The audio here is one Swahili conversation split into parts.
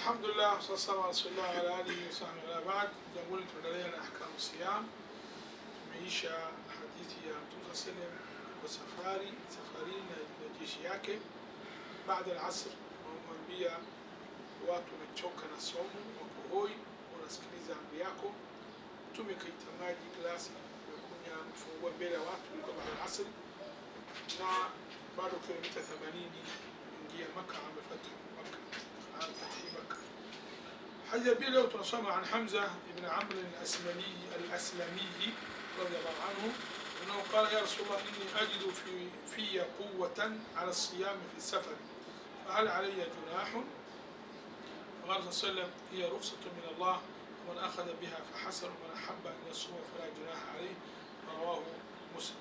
الحمد لله والصلاة والسلام على رسول الله وعلى آله وصحبه ولا بعد. نقول tunaendelea أحكام الصيام. Tumeisha hadithi ya Mtume sallam kwa safarini na jeshi yake. Baada ya asr wamwambia watu wamechoka na somo, wako hoi, wanasikiliza amri yako. Mtume kaita maji glasi ya kunywa, mfungua mbele ya watu kwa baada ya asr, na bado kilomita 80 ingia Makkah, amefuata Makkah. حديث أبي لو تنصم عن حمزة بن عمرو الأسلمي رضي الله عنه أنه قال يا رسول الله إني أجد في قوة على الصيام في السفر فهل علي جناح؟ فقال صلى الله عليه وسلم هي رخصة من الله ومن أخذ بها فحسن ومن أحب أن يصوم فلا جناح عليه. رواه مسلم.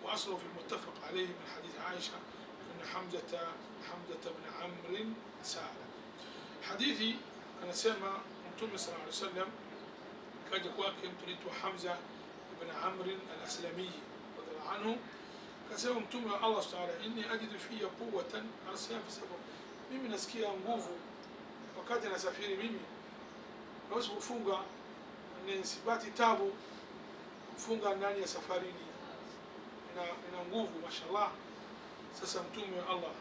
وأصله في المتفق عليه من حديث عائشة أن حمزة بن عمرو سأل. حديثي أنا سمع متوم صلى الله عليه وسلم كان يقول كنت حمزة بن عمرو الأسلمي رضي الله عنه كسمع متوم الله تعالى إني أجد في قوة على الصيام في السفر. mimi nasikia nguvu wakati nasafiri, mimi naweza kufunga nisipati tabu kufunga ndani ya safarini, ina nguvu mashallah. Sasa mtume wa Allah,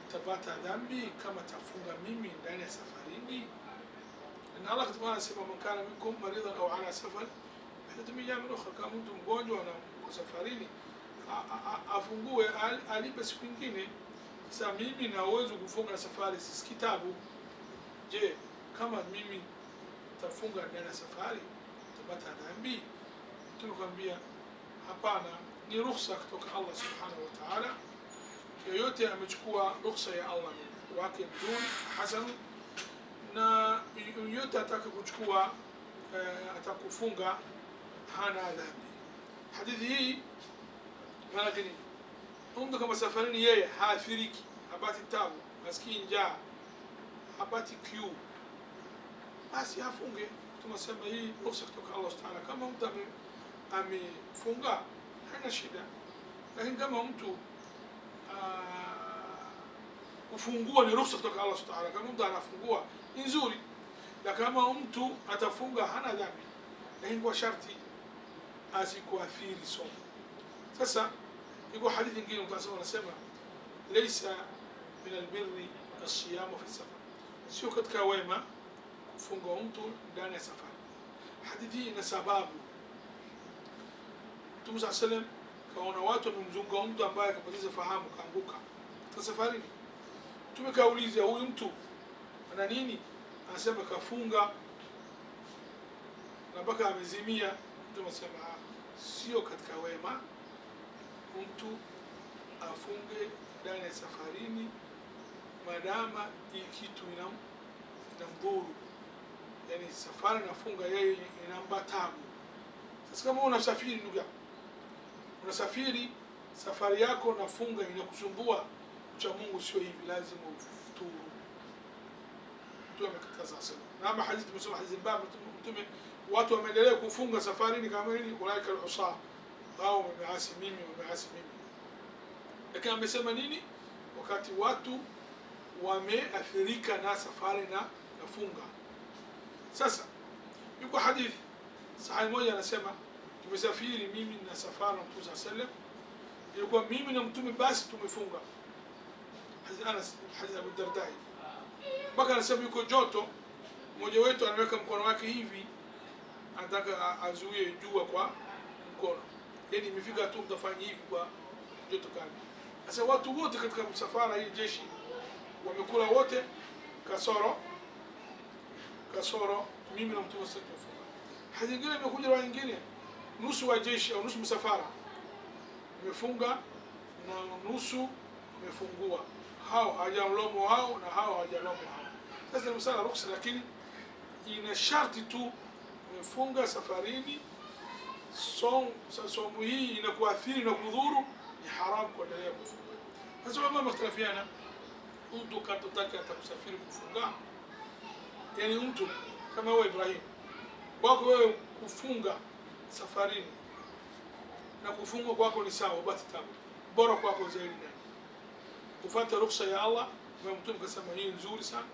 nitapata dhambi kama tafunga mimi ndani ya safarini? Na Allah kama anasema man kana minkum maridan au ala safar hadi miyam ukhra, kama mtu mgonjwa na safarini afungue alipe siku nyingine. Sasa mimi na uwezo kufunga safari, si kitabu. Je, kama mimi tafunga ndani ya safari nitapata dhambi? Tunakwambia hapana, ni ruhusa kutoka Allah subhanahu wa ta'ala. Yoyote amechukua ruhusa ya Allah wake mzuri hasan, na yoyote ataka kuchukua atakufunga hana dhambi. Hadithi hii maana gani? Mtu kama safarini yeye haathiriki, hapati tabu, maskini njaa, hapati kiu, basi afunge. Tunasema hii ruhusa kutoka Allah subhanahu wa ta'ala. Kama mtu amefunga hana shida, lakini kama mtu kufungua ni ruhusa kutoka Allah subhanahu wa ta'ala. Kama mtu anafungua ni nzuri, na kama mtu atafunga hana dhambi, lakini kwa sharti asikuathiri somo. Sasa iko hadithi nyingine mtasema, anasema laysa min albirri as-siyam fi safar, sio katika wema kufunga mtu ndani ya safari. Hadithi ina sababu. Mtume sallallahu alayhi wasallam kaona watu wamemzunguka mtu ambaye akapoteza fahamu, kaanguka kwa safarini. Mtume kauliza huyu mtu ana nini? Anasema kafunga na mpaka amezimia. Mtume anasema sio katika wema mtu afunge ndani ya safarini madama hii kitu inamdhuru, yani safari nafunga yeye inamba tabu. Sasa kama unasafiri, ndugu yangu, unasafiri safari yako nafunga inakusumbua, cha Mungu sio hivi, lazima ufuturu. Mtume amekataza sana. Na hadithi tumesoma hadithi mbaya, mtume watu wameendelea kufunga safarini kama hili, ulaika al-usa au wameasi mimi. Lakini amesema nini? Wakati watu wameathirika na safari na nafunga. Sasa yuko hadithi sahihi moja anasema, tumesafiri mimi na safari na Mtume sallallahu alayhi wasallam, ilikuwa mimi na Mtume basi tumefunga. Hadithi Anas, hadithi Abu Darda. Mpaka anasema yuko joto, mmoja wetu anaweka mkono wake hivi, anataka azuie jua kwa mkono, yani imefika tu mtafanya hivi kwa joto kali. Sasa watu wote katika msafara hii jeshi wamekula wote kasoro mimi na Mtume sallallahu alayhi wasallam. Hadithi nyingine imekuja wa nyingine, nusu wa jeshi au nusu msafara imefunga na nusu imefungua, hao hajamlomo hao na hao hajalomo hao. Sasa ni msala ruhusa, lakini ina sharti tu umefunga safarini, somo hii inakuathiri na kudhuru, ni haramu kuendelea kufunga. Sasa wao mختلفiana, mtu katotaka atakusafiri kufunga, yani mtu kama wewe Ibrahim, kwako wewe kufunga safarini na kufunga kwako ni sawa, basi tabu bora kwako zaidi nani kufuata ruhusa ya Allah. Na Mtume kasema hii nzuri sana,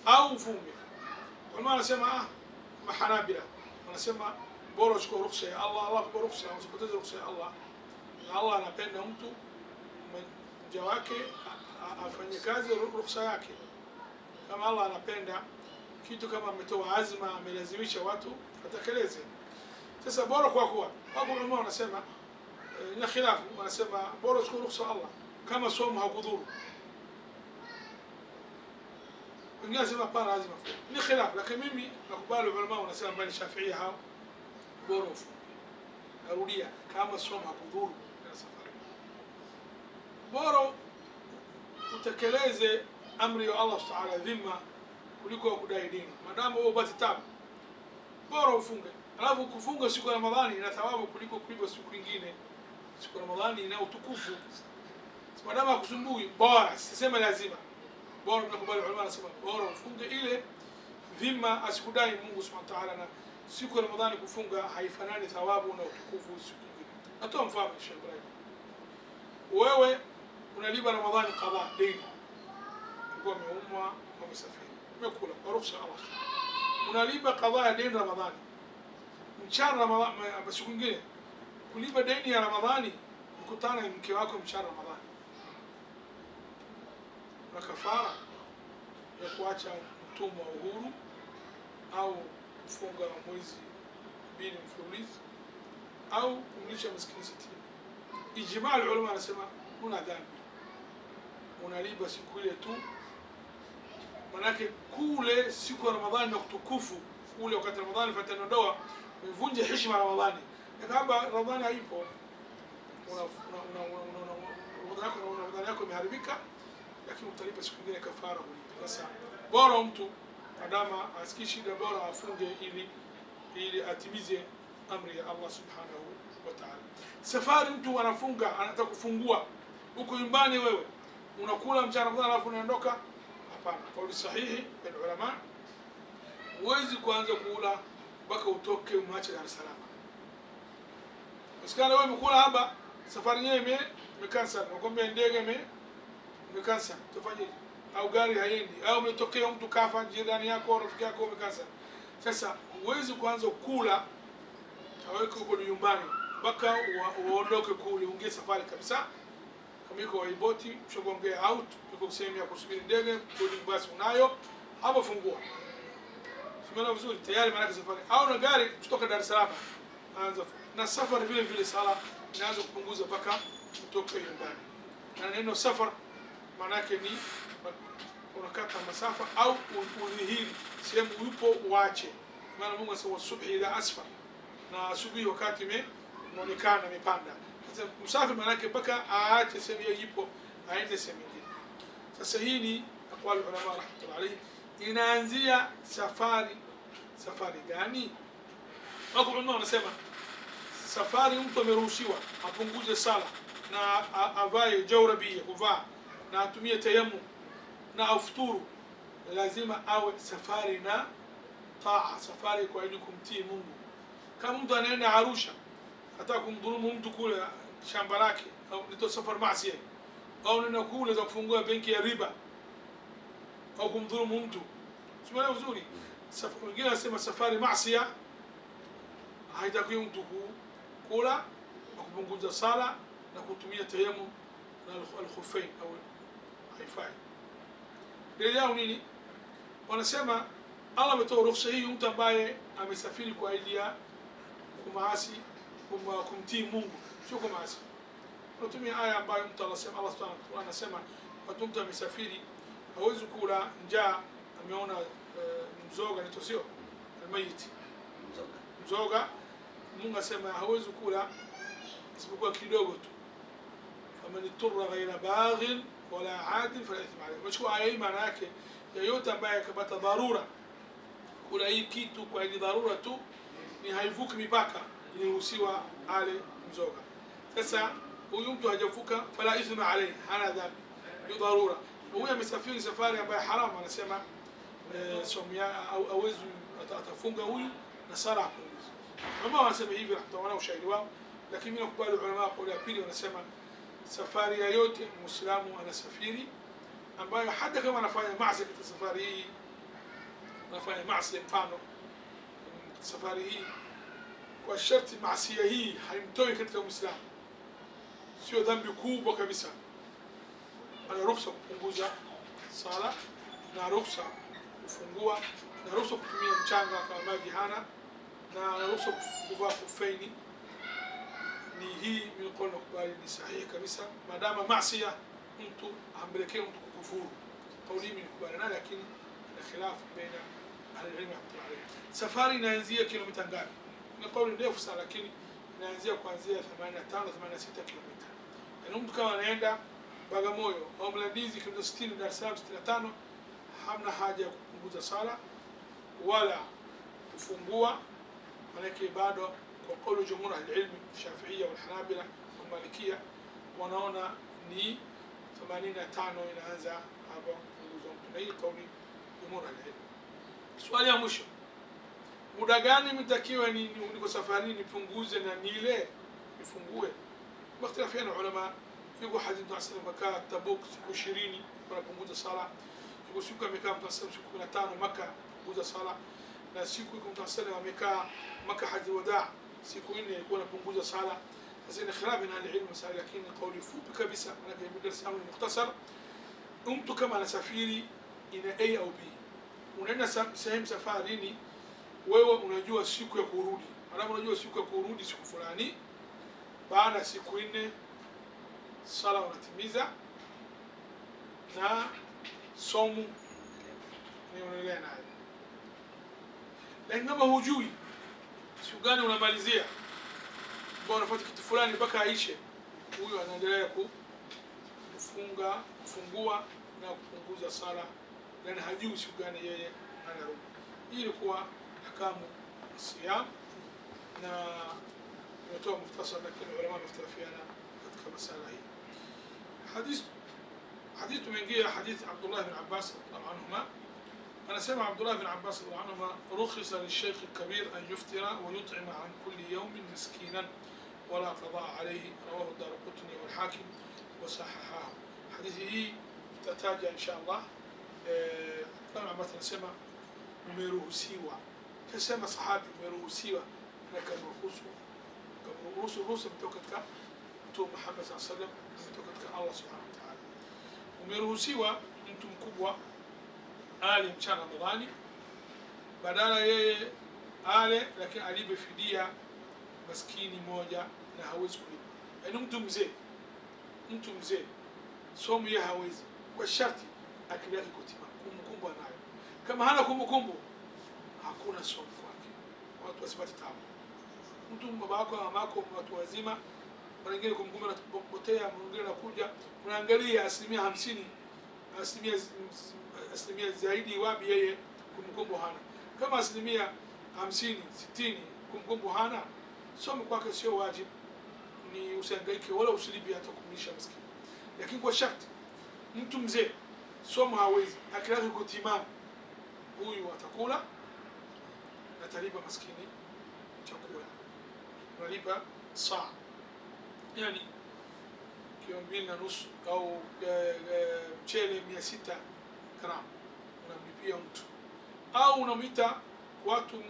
au ufunge. Ulama wanasema mahanabila wanasema bora uchukue ruhusa ya Allah, Allah kwa ruhusa, usipoteze ruhusa ya Allah. Na Allah anapenda mtu mja wake afanye kazi ruhusa yake. Kama Allah anapenda kitu, kama ametoa azma, amelazimisha watu watekeleze. Sasa bora kwa kuwa hapo ulama wanasema na khilafu, wanasema bora uchukue ruhusa Allah kama somo hakudhuru. Wengine wanasema pana lazima funge. Ni khilafu, lakini mimi nakubali ulama wanasema bali Shafi'ia hao bora ufunge. Narudia, kama somo hakudhuru na safari, bora utekeleze amri ya Allah Subhanahu wa ta'ala kuliko kudai dini. Madamu wewe upate tabu, bora ufunge. Alafu kufunga siku ya Ramadhani ina thawabu kuliko kuiba siku nyingine. Siku ya Ramadhani ina utukufu. Madamu hakusumbui, bora, sisema lazima. Bora tunakubali, ulama wanasema bora ufunge ile dhima asikudai Mungu Subhanahu wa ta'ala, na siku ya Ramadhani kufunga haifanani thawabu na utukufu siku nyingine. Natoa mfano Sheikh Ibrahim. Wewe unalipa Ramadhani qada deni. Kwa umeumwa au umesafiri, umekula kwa ruhusa Allah. Unalipa qada ya deni Ramadhani. Mchana Ramadhani siku nyingine kulipa deni ya Ramadhani, mkutana na mke wako mchana Ramadhani. Na kafara ya kuacha mtumwa uhuru au kufunga mwezi 2 mfululizo au kumlisha maskini 60. Ijmaa ulama wanasema una dhambi, unalipa siku ile tu. Manake kule siku ya Ramadhani na kutukufu kule wakati Ramadhani fatana ndoa mvunje heshima ya Ramadhani. Kama Ramadhani haipo, Ramadhani yako imeharibika, lakini utalipa siku nyingine kafara ulipe. Sasa bora mtu adama asikii shida, bora afunge ili atimize amri ya Allah Subhanahu wa ta'ala. Safari mtu anafunga, anataka kufungua huko nyumbani, wewe unakula mchana Ramadhani alafu unaondoka, hapana. Kauli sahihi ya ulama, huwezi kuanza kula mpaka utoke umaache Dar es Salaam. Usikana wewe umekula hapa, safari yenyewe imekansa, nakwambia ndege imekansa, tufanye au gari haendi au umetokea mtu kafa jirani yako rafiki yako umekansa. Sasa huwezi kuanza kula aweke huko nyumbani mpaka uondoke kule, ungie safari kabisa. Kama iko waiboti mshogongea out, uko sehemu ya kusubiri ndege, boarding bus unayo hapo, fungua simama vizuri tayari, maana safari au na gari kutoka Dar es Salaam anza na safari vile vile, sala inaanza kupunguza mpaka utoke nyumbani. Na neno safar maana yake ni unakata masafa au udhihiri sehemu ulipo uache. Maana Mungu asema subhi ila asfar, na asubuhi wakati imeonekana imepanda. Sasa msafiri maana yake mpaka aache sehemu ipo aende sehemu nyingine. Sasa hii ni aqwal ulama rahmatullahi alayhi. Inaanzia safari gani? Wako ulama wanasema safari mtu ameruhusiwa apunguze sala na avae jawrabia kuvaa na atumie tayammum na afuturu, lazima awe safari na taa, safari kwa ajili kumtii Mungu. Kama mtu anaenda Arusha hata kumdhulumu mtu kule shamba lake, au ndio safari maasi, au nenda kule za kufungua benki ya riba au kumdhulumu mtu, sio vizuri. Safari nyingine nasema safari maasi haitakiwi mtu kula na kupunguza sala na kutumia tayammum na al-khuffain au haifai. Dalili yao nini? Wanasema Allah ametoa ruhusa hii mtu ambaye amesafiri kwa ajili ya kumaasi, kumtii Mungu, sio kumaasi. Tunatumia aya ambayo mtu Allah subhanahu wa ta'ala anasema mtu amesafiri hawezi kula njaa, ameona mzoga ni tosio almayit mzoga, Mungu asema hawezi kula isipokuwa kidogo tu. Faman iturra ghayra baghin wala adil fala ithma alayhi. Mchukua aya hii maana yake yeyote ambaye akapata dharura kula hii kitu kwa ajili dharura tu, ni haivuki mipaka, niruhusiwa ale mzoga. Sasa huyu mtu hajavuka fala ithma alayhi, hana dhambi, ni dharura. Huyu amesafiri safari ambayo haramu, anasema somia au hawezi atafunga huyu na sala hapunguzi. Kama wanasema hivi rahmatullahi ushahidi wao, lakini mimi nakubali ulama kwa ya pili wanasema safari yoyote Muislamu anasafiri ambayo hata kama anafanya maasi katika safari hii unafanya maasi, mfano safari hii, kwa sharti maasi hii haimtoi katika Uislamu, sio dhambi kubwa kabisa, ana ruhusa kupunguza sala na ruhusa kufungua na ruhusa kutumia mchanga kama maji hana na ruhusa kuvaa kufeni. Ni hii mikono kubali ni sahihi kabisa, madama maasi mtu ampelekee mtu kukufuru. Kauli hii nikubali nayo, lakini ina khilafu baina ahli ilmu. Safari inaanzia kilomita ngapi? Ni kauli ndefu sana, lakini inaanzia kuanzia 85 86 kilomita. Yaani mtu kama anaenda Bagamoyo au Mlandizi kilomita 60, Dar es Salaam 65, hamna haja ya kupunguza sala wala kufungua, manake bado kwa kauli jumhur al-ilm Shafi'iyya wal Hanabila wal Malikiyya wanaona ni 85 inaanza hapo kupunguza. Na hii kauli jumhur al-ilm. Swali ya mwisho, muda gani mtakiwa niko safari nipunguze na nile nifungue? Wakhtalafiana ulama. Yuko hadithi tunasema kwa Tabuk siku 20 wanapunguza sala, yuko siku amekaa mtasema siku 15 Maka kupunguza sala, na siku yuko mtasema amekaa Maka haji wadaa siku 4 ilikuwa anapunguza sala. Sasa ni khilafu na ilmu masala, lakini kauli fupi kabisa na kwa darasa yangu mukhtasar, mtu kama anasafiri ina A au B, unaenda sehemu safarini, wewe unajua siku ya kurudi, alafu unajua siku ya kurudi siku fulani, baada siku 4 sala unatimiza na somu ni unaendelea nayo. Lakini kama hujui siku gani unamalizia, kwa unafuata kitu fulani mpaka aishe, huyo anaendelea kufunga, kufungua na kupunguza sala, na hajui siku gani yeye anarudi. Hii ilikuwa ahkamu siyam, na nimetoa mukhtasar, lakini ulama wamختلفiana katika masala hii. حديث من جه حديث عبد الله بن عباس رضي الله عنهما. أنا سمع عبد الله بن عباس رضي الله عنهما رخص للشيخ الكبير أن يفطر ويطعم عن كل يوم مسكينا ولا قضاء عليه، رواه الدارقطني والحاكم وصححه. حديثه تتاجى إن شاء الله. عبد الله بن عباس سمع ميروسيوا، كسمع صحابي ميروسيوا، أنا كمرخوص بتوكتك تو محمد صلى الله عليه وسلم بتوكتك الله سبحانه وتعالى. Umeruhusiwa mtu mkubwa ale mchana Ramadhani, badala yeye ale lakini alipe fidia maskini moja na hawezi kulipa. Yaani mtu mzee somo yeye hawezi, kwa sharti akili yake kutima, kumbukumbu anayo. Kama hana kumbukumbu hakuna somo kwake, watu wasipate tabu. Mtu baba yako na mama yako watu wazima, wengine kumbukumbu inapotea, mwingine anakuja unaangalia 50%, asilimia zaidi wapi yeye kumbukumbu hana. Kama 50%, 60 kumbukumbu hana, somo kwake sio wajibu, ni usihangaike wala usilipi hata kumlisha maskini. Lakini kwa sharti mtu mzee somo hawezi, akili yake iko timamu, huyu atakula na atalipa maskini chakula, unalipa saa, yani kilo 2.5 au mchele 600 gram unamlipia mtu, au unamwita watu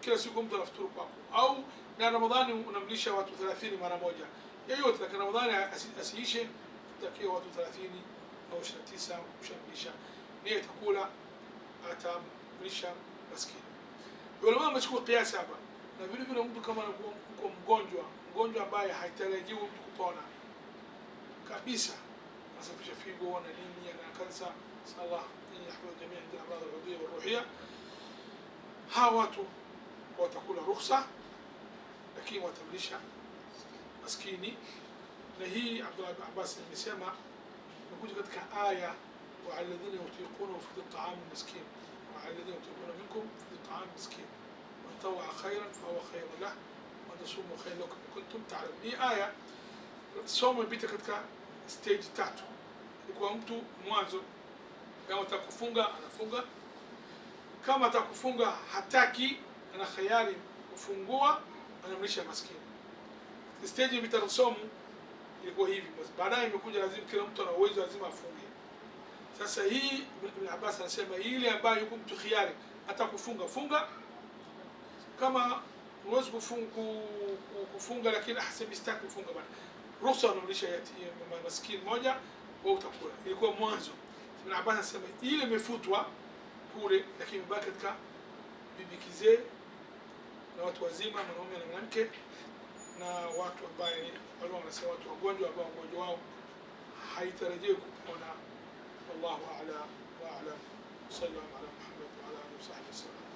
kila siku mtu anafuturu kwako, au na Ramadhani unamlisha watu 30 mara moja yeyote, lakini Ramadhani asiishe takiwa watu 30 au 29 ushamlisha, niye atakula atamlisha maskini. Ulama wamechukua kiasi hapa, na vile vile mtu kama anakuwa mgonjwa ambaye haitarajiwi mtu kupona kabisa, nasafisha figo na nini na kansa, sallallahu yahfadhu jamii al-amrad al-udhiyya wal-ruhiyya, hawa watu watakula ruhusa, lakini watamlisha maskini. Na hii Abdullah bin Abbas amesema nakuja katika aya wa alladhina yutiquna fi at-ta'am miskin wa alladhina yutiquna minkum fi at-ta'am miskin man taw'a khayran fa huwa khayrun lahu wa tasumu khayrun lakum in kuntum ta'lamun. Hii aya somo mpita katika stage 3. Kwa mtu mwanzo, kama atakufunga anafunga, kama atakufunga hataki ana khayari kufungua, anamlisha maskini. Stage mpita somo ilikuwa hivi, baadaye imekuja lazima kila mtu ana uwezo lazima afunge. Sasa hii Ibn Abbas anasema ile ambayo yuko mtu khiyari atakufunga funga. Kama huwezi kufunga lakini ahsemi sitaki kufunga bwana, ruhusa unamlisha maskini moja wewe utakula. Ilikuwa mwanzo. Ibn Abbas anasema ile imefutwa kule, lakini mbaki katika bibi kizee na watu wazima, mwanaume na mwanamke, na watu ambao wale wanasema watu wagonjwa ambao ugonjwa wao haitarajiwi kupona. Wallahu a'lam wa a'lam. Sallallahu ala Muhammad wa ala alihi wa sahbihi.